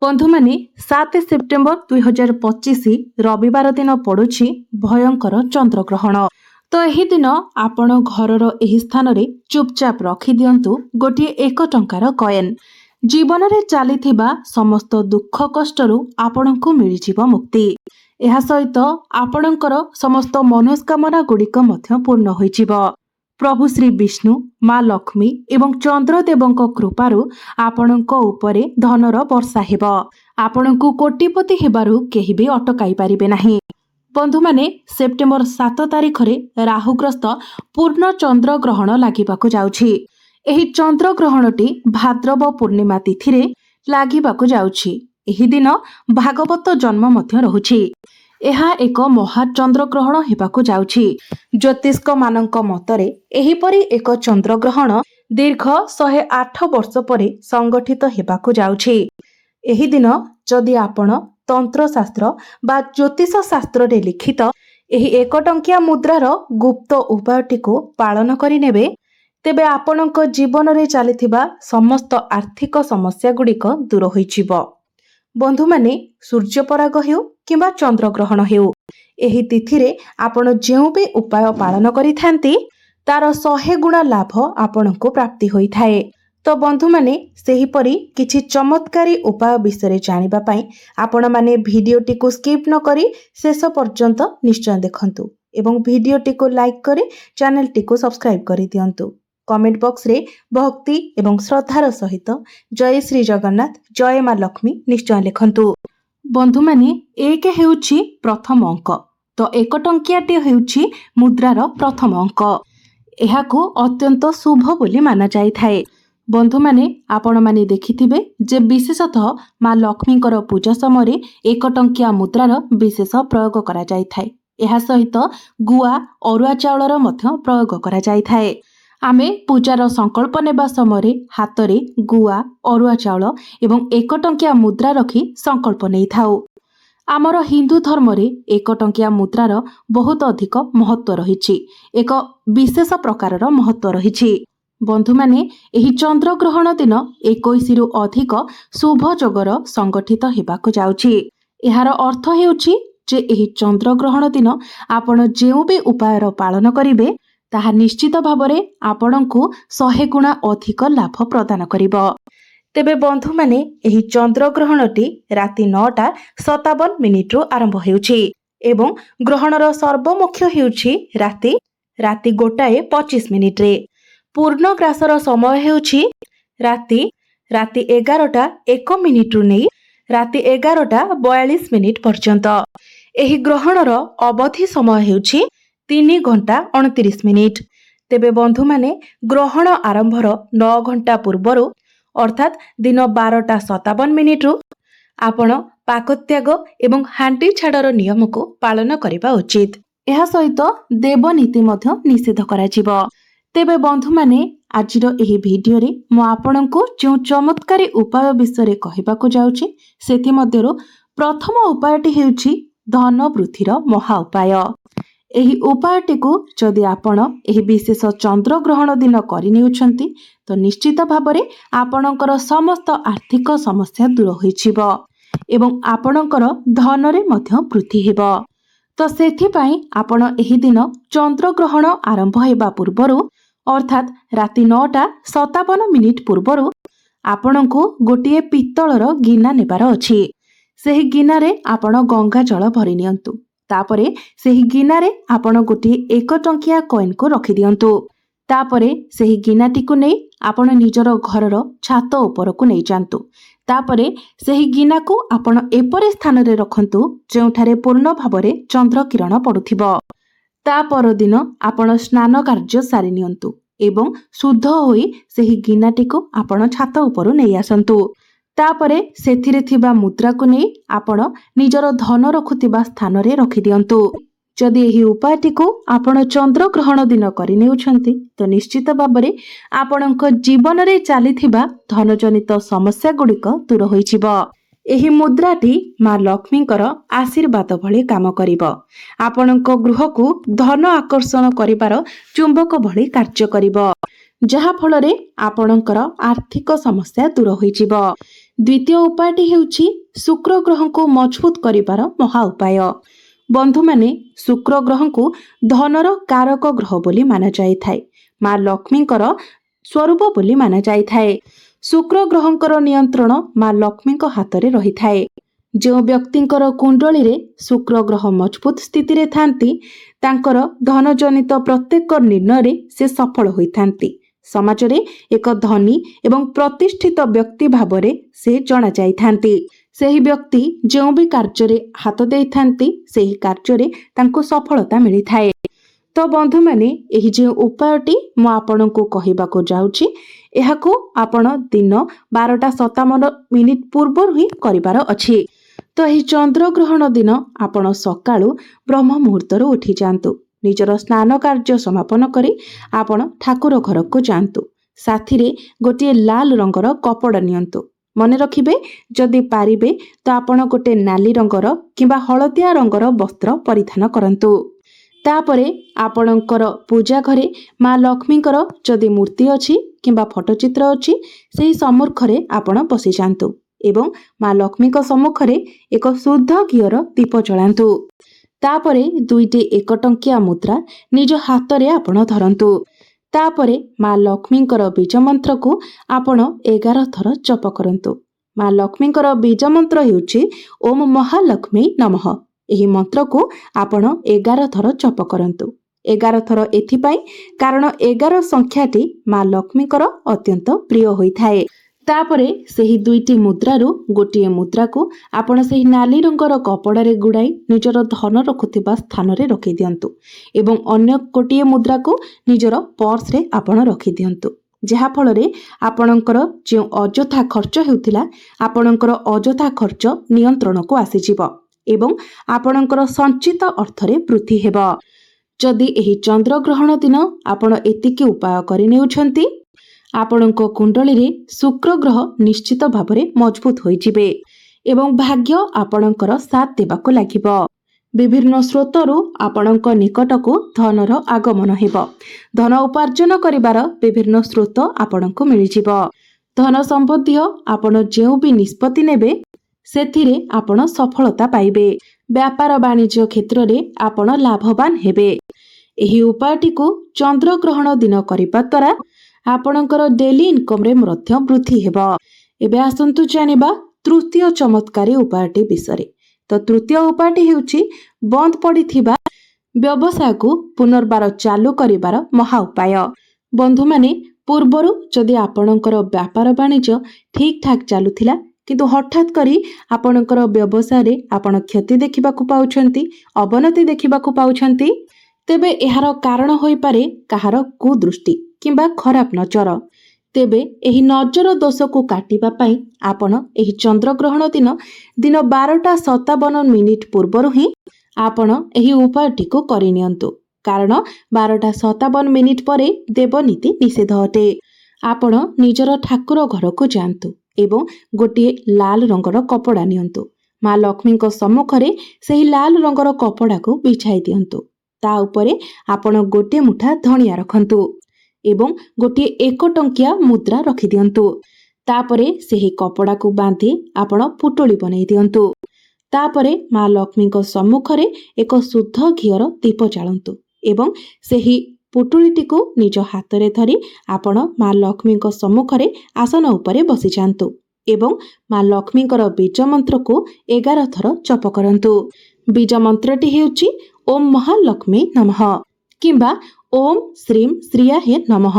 बंधु माने 7 सेप्टेम्बर 2025 रविवार दिन पड़ुछि भयंकर चंद्रग्रहण। तो यही दिन आपण घरर एही स्थान रे चुपचाप रखी दियंतु गोटे 1 टंकार कॉइन। जीवन रे चलीथिबा समस्त दुख कष्टरू आपणको मिलिजिव मुक्ति। एहा सहित आपणकर समस्त मनोस्कामना गुड़िक मध्य पूर्ण होइजिव। प्रभु श्री विष्णु माँ लक्ष्मी एवं चंद्रदेवଙ୍କ कृपारू आपणଙ୍କ उपरे धनर वर्षा हेब। आपणଙ୍କୁ कोटिपति हेबारू केही भी अटकाई पारिबे नाही। बंधु माने सेप्टेम्बर 7 तारिखरे राहुग्रस्त पूर्ण चंद्र ग्रहण लागिबाकू जाउछि। एही चंद्र ग्रहणटी भाद्रव पूर्णिमा तिथिरे लागिबाकू जाउछि। एही दिन भागवत जन्म मध्य रहुछि। ଏହା ଏକ ମହା ଚନ୍ଦ୍ରଗ୍ରହଣ ହେବାକୁ ଯାଉଛି। ଜ୍ୟୋତିଷ୍କ ମାନଙ୍କ ମତରେ ଏହିପରି ଏକ ଚନ୍ଦ୍ରଗ୍ରହଣ ଦୀର୍ଘ 108 ବର୍ଷ ପରେ ସଂଗଠିତ ହେବାକୁ ଯାଉଛି। ଏହି ଦିନ ଯଦି ଆପଣ ତନ୍ତ୍ରଶାସ୍ତ୍ର ବା ଜ୍ୟୋତିଷ ଶାସ୍ତ୍ରରେ ଲିଖିତ ଏହି 1 ଟଙ୍କିଆ ମୁଦ୍ରାର ଗୁପ୍ତ ଉପାୟଟିକୁ ପାଳନ କରିନେବେ, ତେବେ ଆପଣଙ୍କ ଜୀବନରେ ଚାଲିଥିବା ସମସ୍ତ ଆର୍ଥିକ ସମସ୍ୟା ଗୁଡ଼ିକ ଦୂର ହୋଇଯିବ। बंधु माने सूर्यपराग हेउ किंबा चंद्रग्रहण हेउ एही तिथिरे आपण जेउ भी उपाय पालन करिथांती तार 100 गुणा लाभ आपणको प्राप्ति होई थाए। तो बंधु माने सेही परी किछि चमत्कारी उपाय विषय जानिबा पई आपण माने भिडियोटी को स्किप न करी शेष पर्यंत निश्चय देखंतु एवं भिडियोटी को लाइक करी चैनल टी को सब्सक्राइब करि दियंतु। कमेंट बॉक्स रे भक्ति एवं श्रद्धार सहित जय श्री जगन्नाथ जय माँ लक्ष्मी निश्चय लिखंतु। बंधु माने 1 हेउछि प्रथम अंक, तो 1 टंकियाटी हेउछि मुद्रार प्रथम अंक। एहाकू अत्यंत शुभ बोली माना जाई थाए। बंधु माने आपण माने देखिथिबे जे विशेषतः माँ लक्ष्मीकर पूजा समय 1 टंकिया मुद्रार विशेष प्रयोग करा जाई थाए। एहा सहित गुआ अरुआ चाउलर मध्य प्रयोग करा जाई थाए। आमे पूजार संकल्प नेबा समय हातरे गुआ अरुआ चाउल एवं 1 टंकिया मुद्रा रखी संकल्प नहीं थाउ। आमर हिंदू धर्म रे 1 टंकिया मुद्रार बहुत अधिक महत्व रहिछि। एक विशेष प्रकारर महत्व रहिछि। बंधु माने एही चंद्र ग्रहण दिन 21 रु अधिक शुभ जोगर संगठित हेबाकू जाउछि। एहार अर्थ हेउछि जे एही चंद्र ग्रहण दिन आपण जेउ भी उपायर पालन करिवे ताहा निश्चित भावरे आपणଙ୍କୁ 100 गुणा अधिक लाभ प्रदान करिब। तेबे बंधु माने एही चंद्र ग्रहणटी राति 9:57 रु आरंभ हेउछि एवं ग्रहणर सर्वमुख्य हेउछि राति 1:25 रे। पूर्ण ग्रासर समय हेउछि राति 11:01 रु नै राति 11:42 पर्यंत। एही ग्रहणर अवधि समय हेउछि 3 घंटा 29 मिनिट। तेबे बंधु माने ग्रहण आरंभर 9 घंटा पूर्वरु अर्थात दिन 12:57 रु आपण पाकत्याग एवं हांडी छाड़र नियम को पालन करिबा उचित। एहा सहित देवनीति मध्य निषेध कराजिब। तेबे बंधु माने आजिर एही भिडियो रे मो आपणको जो चमत्कारी उपाय विषय कहिबाकू जाउछि सेति मध्यरु प्रथम उपायटी हेउछि धन वृद्धिर महा उपाय। एही उपायटी को जदि आपण एही विशेष चंद्र ग्रहण दिन करिनेउछंती तो निश्चित भावरे आपणकर समस्त आर्थिक समस्या दूर होइछिब एवं आपणकर धन रे मध्य वृद्धि हेब। तो सेथि पई आपण एही दिन चंद्र ग्रहण आरंभ हेबा पूर्वरु अर्थात राति 9:57 पूर्वरु आपणको गोटिए पित्तलर गिना नेबार अछि। सेही गिना रे आपण गंगा जल भरि नियंतु। तापरे सेही गिना रे आपण गोटिए 1 टंकिया कॉइन को रखि दियंतु। तापरे सेही गिनाटी को नै आपण निजर घरर छात ऊपर को नै जांतु। तापरे सेही गिना को आपण एपरे स्थान रे रखंतु जेउठारे पूर्ण भावरे चंद्र किरण पडुथिबो। ता पर दिन आपण स्नान कार्य सारि नियंतु एवं शुद्ध होई सेही गिनाटी को आपण छात ऊपर नै आसंतु। तापरे सेथिरे थिबा मुद्रा को नै आपण निजर धन रखुथिबा स्थान रे रखि दियंतु। जदि एही उपायटी को आपण चंद्र ग्रहण दिन करिनेउछंती तो निश्चित भाबरे आपणक जीवन रे चालिथिबा धनजनित समस्या गुड़िक दूर होइजिब। एही मुद्राटी माँ लक्ष्मीकर आशीर्वाद भली काम करिब। आपणक गृह को धन आकर्षण करिबार चुंबक भली कार्य करिब। जहा फल रे आपणकर आर्थिक समस्या दूर होइजिब। द्वितीय उपायटी हेउछि शुक्र ग्रह को मजबूत करिबार महा उपाय। बंधु माने शुक्र ग्रह को धनर कारक ग्रह बोली माना जाइथाय। माँ लक्ष्मीकर स्वरूप बोली माना जाइथाय। शुक्र ग्रहंकर नियंत्रण माँ लक्ष्मीक हाथ में रही थाए। जो व्यक्तिंकर कुंडली रे शुक्र ग्रह मजबूत स्थिति रे थांती तांकर धन जनित प्रत्येक निर्णय रे से सफल होई थांती। समाज रे एक धनी एवं प्रतिष्ठित व्यक्ति भावरे से जणा जाई थांती। सेही व्यक्ति जो भी कार्य रे हाथ देई थांती सेही कार्य रे तांको सफलता मिली थाए। तो बंधु माने एही जे उपायटी मु आपनको कहिबाको जाउछि एहाको आपण दिन 12:57 पूर्व ही करिवार अछि। तो यही चंद्र ग्रहण दिन आपण सकाळु ब्रह्म मुहूर्तरू उठी जांतु। निजर स्नान कार्य समापन करी आपण ठाकुर घर को जांतु। साथी रे गोटे लाल रंगर कपड़ा नियंतु। मने रखिबे जदि पारिबे तो आपण गोटे नाली रंगर किंबा हलदिया रंगर वस्त्र परिधान करंतु। तापरे आपणकर पूजा घरे माँ लक्ष्मीकर जदि मूर्ति अछि किंबा फोटोचित्र अछि सेही सम्मुखरे आपण बसी जांतु एवं माँ लक्ष्मीक सम्मुखरे एक शुद्ध घीर दीप जलांतु। तापरे 2टी 1 टंकिया मुद्रा निज हाथ रे आपण धरंतु। तापरे माँ लक्ष्मीकर बीज मंत्र को आपण 11 थर जप करंतु। माँ लक्ष्मीकर बीज मंत्र हेउछि ओम महालक्ष्मी नमः। एही मंत्र को आपण 11 थर जप करंतु। 11 थर एथिपाई कारण 11 संख्याटी माँ लक्ष्मीकर अत्यंत प्रिय होइथाए। तापरे सेही 2टी मुद्रारू गोटिए मुद्रा को आपण सेही नाली रंगर कपड़ा रे गुड़ाई निजर धन रखुथिबा स्थान रे रखि दियंतु एवं अन्य गोटिए मुद्रा को निजर पर्स रे आपण रखि दियंतु। जहा फल रे आपणकर जो अजथा खर्च हेउथिला आपणकर अजथा खर्च नियंत्रण को आसी जिवो एवं आपणकर संचित अर्थ रे वृद्धि हेबो। जदि एही चंद्र ग्रहण दिन आपण एतिकी उपाय करि नेउछंती आपणको कुंडली रे शुक्र ग्रह निश्चित भावरे मजबूत होई जिवे एवं भाग्य आपणकर साथ देबाको लागिबो। विभिन्न स्रोतरू आपणक निकटको धनर आगमन हेबो। धन उपार्जन करिवार विभिन्न स्रोत आपणको मिलि जिवो। धन संबंधी आपण जेउ भी निष्पत्ति नेबे सेथिरे आपण सफलता पाइबे। व्यापार वाणिज्य क्षेत्र रे आपण लाभवान हेबे। एही उपायटी को चंद्र ग्रहण दिन करिबा द्वारा आपणकर डेली इनकम रे मध्य वृद्धि हेबो। एबे आसंतु जानिबा तृतीय चमत्कारी उपायटी विषय। तो तृतीय उपायटी हेउछि बंद पड़िथिबा व्यवसाय को पुनर्बार चालू करिवार महा उपाय। बंधु माने पूर्वरु जदि आपणकर व्यापार वाणिज्य ठीक ठाक चालुथिला किंतु हठात करी आपणकर व्यवसाय रे आपण क्षति देखिबाकू पाउछंती अवनति देखिबाकू पाउछंती तेबे एहार कारण होई पारे कहार कुदृष्टि किंबा खराब नजर। तेबे एही नजर दोष को काटिबा पई आपण एही चंद्र ग्रहण दिन 12:57 पूर्वरु ही आपण एही उपायटी को करि नियंतु कारण 12:57 परे देवनीति निषेध अटे। आपण निजर ठाकुर घर को जांतु एवं गोटे लाल रंगर कपड़ा नियंतु। माँ लक्ष्मीक सम्मुखरे सेही लाल रंगर कपड़ा को बिछाई दियंतु। ता उपरे आपण गोटे मुठा धनिया रखंतु एवं गोटे 1 टंकिया मुद्रा रखि दियंतु। तापरे सेही कपड़ा को बांधी आपण पुटुली बनै दियंतु। तापरे माँ लक्ष्मीक सम्मुखरे एक शुद्ध घीर दीप जालंतु एवं सेही पुटुलीटी को निज हाथ रे धरी आपण माँ लक्ष्मीक सम्मुखरे आसन उपरे बसी जांतु एवं माँ लक्ष्मीकर बीज मंत्र को 11 थर जप करंतु। बीज मंत्रटी हेउछि ओम महालक्ष्मी नमः किंबा ओम श्रीम श्रियाहे नमः।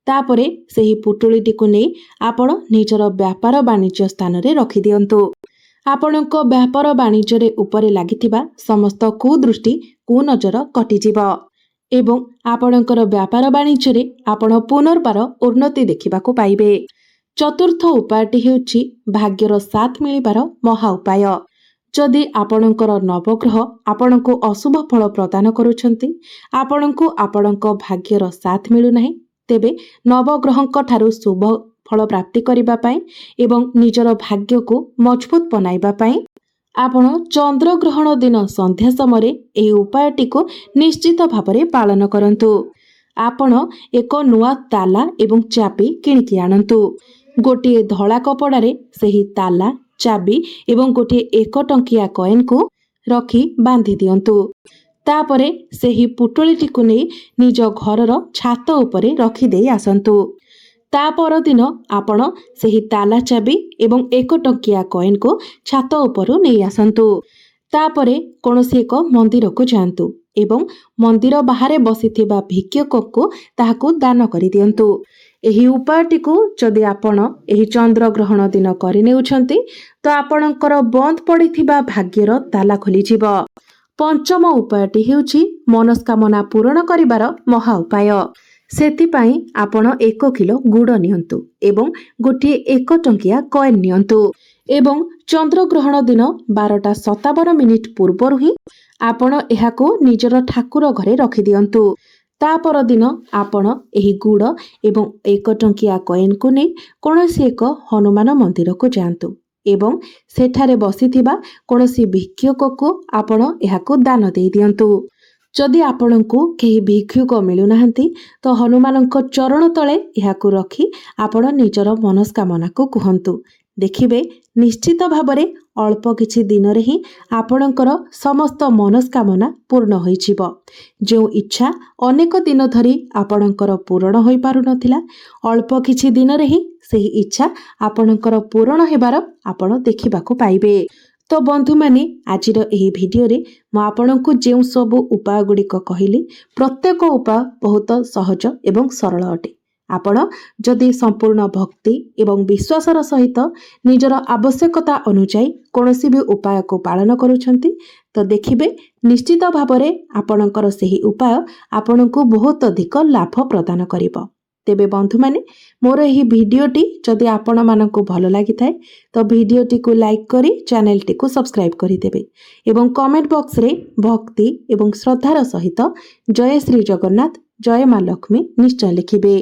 तापरे सेही पुटुलीटी को नै आपण निजर व्यापार वाणिज्य स्थान रे रखि दियंतु। आपणक व्यापार वाणिज्य रे उपरे लागिथिबा समस्त कुदृष्टि कुनजर कटिजिबो एवं आपणकर व्यापार वाणिज्य रे आपण पुनर्बार उन्नति देखिबाकू पाइबे। चतुर्थ उपायटी हेउछि भाग्यर साथ मिलिबार महा उपाय। जदि आपणकर नवग्रह आपणको अशुभ फल प्रदान करुछंती आपणको आपणक भाग्यर साथ मिलु नाही तेबे नवग्रहंक ठारू शुभ फल प्राप्ति करिबा पई एवं निजर भाग्य को मजबूत बनाइबा पई आपण चंद्र ग्रहण दिन संध्या समय एही उपायटी को निश्चित भावरे पालन करंतु। आपण एक नुआ ताला एवं चापी किणिकी आनंतु। ଗୋଟିଏ ଧଳା କପଡ଼ାରେ ସେହି ତାଲା ଚାବି ଏବଂ ଗୋଟିଏ 1 ଟଙ୍କିଆ କଏନ୍କୁ ରଖି ବାନ୍ଧି ଦିଅନ୍ତୁ। ତାପରେ ସେହି ପୁଟୁଳିଟିକୁ ନେଇ ନିଜ ଘରର ଛାତ ଉପରେ ରଖିଦେଇ ଆସନ୍ତୁ। ତା ପରଦିନ ଆପଣ ସେହି ତାଲା ଚାବି ଏବଂ 1 ଟଙ୍କିଆ କଏନ୍କୁ ଛାତ ଉପରୁ ନେଇ ଆସନ୍ତୁ। ତାପରେ କୌଣସି ଏକ ମନ୍ଦିରକୁ ଯାଆନ୍ତୁ ଏବଂ ମନ୍ଦିର ବାହାରେ ବସିଥିବା ଭିକ୍ଷୁକକୁ ତାହାକୁ ଦାନ କରିଦିଅନ୍ତୁ। ଏହି ଉପାୟଟିକୁ ଯଦି ଆପଣ ଏହି ଚନ୍ଦ୍ରଗ୍ରହଣ ଦିନ କରିନେଉଛନ୍ତି ତ ଆପଣଙ୍କର ବନ୍ଦ ପଡ଼ିଥିବା ଭାଗ୍ୟର ତାଲା ଖୋଲିଯିବ। ପଞ୍ଚମ ଉପାୟଟି ହେଉଛି ମନସ୍କାମନା ପୂରଣ କରିବାର ମହା ଉପାୟ। ସେଥିପାଇଁ ଆପଣ 1 କିଲୋ ଗୁଡ଼ ନିଅନ୍ତୁ ଏବଂ ଗୋଟିଏ 1 ଟଙ୍କିଆ କଏନ୍ ନିଅନ୍ତୁ ଏବଂ ଚନ୍ଦ୍ରଗ୍ରହଣ ଦିନ 12:57 ପୂର୍ବରୁ ହିଁ ଆପଣ ଏହାକୁ ନିଜର ଠାକୁର ଘରେ ରଖିଦିଅନ୍ତୁ। ତା ପରଦିନ ଆପଣ ଏହି ଗୁଡ଼ ଏବଂ 1 ଟଙ୍କିଆ କଏନ୍କୁ ନେଇ କୌଣସି ଏକ ହନୁମାନ ମନ୍ଦିରକୁ ଯାଆନ୍ତୁ ଏବଂ ସେଠାରେ ବସିଥିବା କୌଣସି ଭିକ୍ଷୁକକୁ ଆପଣ ଏହାକୁ ଦାନ ଦେଇଦିଅନ୍ତୁ। ଯଦି ଆପଣଙ୍କୁ କେହି ଭିକ୍ଷୁକ ମିଳୁନାହାନ୍ତି ତ ହନୁମାନଙ୍କ ଚରଣ ତଳେ ଏହାକୁ ରଖି ଆପଣ ନିଜର ମନସ୍କାମନାକୁ କୁହନ୍ତୁ। ଦେଖିବେ ନିଶ୍ଚିତ ଭାବରେ ଅଳ୍ପ କିଛି ଦିନରେ ହିଁ ଆପଣଙ୍କର ସମସ୍ତ ମନସ୍କାମନା ପୂର୍ଣ୍ଣ ହୋଇଯିବ। ଯେଉଁ ଇଚ୍ଛା ଅନେକ ଦିନ ଧରି ଆପଣଙ୍କର ପୂରଣ ହୋଇପାରୁନଥିଲା ଅଳ୍ପ କିଛି ଦିନରେ ହିଁ ସେହି ଇଚ୍ଛା ଆପଣଙ୍କର ପୂରଣ ହେବାର ଆପଣ ଦେଖିବାକୁ ପାଇବେ। ତ ବନ୍ଧୁମାନେ ଆଜିର ଏହି ଭିଡ଼ିଓରେ ମୁଁ ଆପଣଙ୍କୁ ଯେଉଁ ସବୁ ଉପାୟ ଗୁଡ଼ିକ କହିଲି ପ୍ରତ୍ୟେକ ଉପାୟ ବହୁତ ସହଜ ଏବଂ ସରଳ ଅଟେ। ଆପଣ ଯଦି ସମ୍ପୂର୍ଣ୍ଣ ଭକ୍ତି ଏବଂ ବିଶ୍ୱାସର ସହିତ ନିଜର ଆବଶ୍ୟକତା ଅନୁଯାୟୀ କୌଣସି ବି ଉପାୟକୁ ପାଳନ କରୁଛନ୍ତି ତ ଦେଖିବେ ନିଶ୍ଚିତ ଭାବରେ ଆପଣଙ୍କର ସେହି ଉପାୟ ଆପଣଙ୍କୁ ବହୁତ ଅଧିକ ଲାଭ ପ୍ରଦାନ କରିବ। ତେବେ ବନ୍ଧୁମାନେ ମୋର ଏହି ଭିଡ଼ିଓଟି ଯଦି ଆପଣମାନଙ୍କୁ ଭଲ ଲାଗିଥାଏ ତ ଭିଡ଼ିଓଟିକୁ ଲାଇକ୍ କରି ଚ୍ୟାନେଲଟିକୁ ସବସ୍କ୍ରାଇବ୍ କରିଦେବେ ଏବଂ କମେଣ୍ଟ ବକ୍ସରେ ଭକ୍ତି ଏବଂ ଶ୍ରଦ୍ଧାର ସହିତ ଜୟ ଶ୍ରୀ ଜଗନ୍ନାଥ ଜୟ ମା ଲକ୍ଷ୍ମୀ ନିଶ୍ଚୟ ଲେଖିବେ।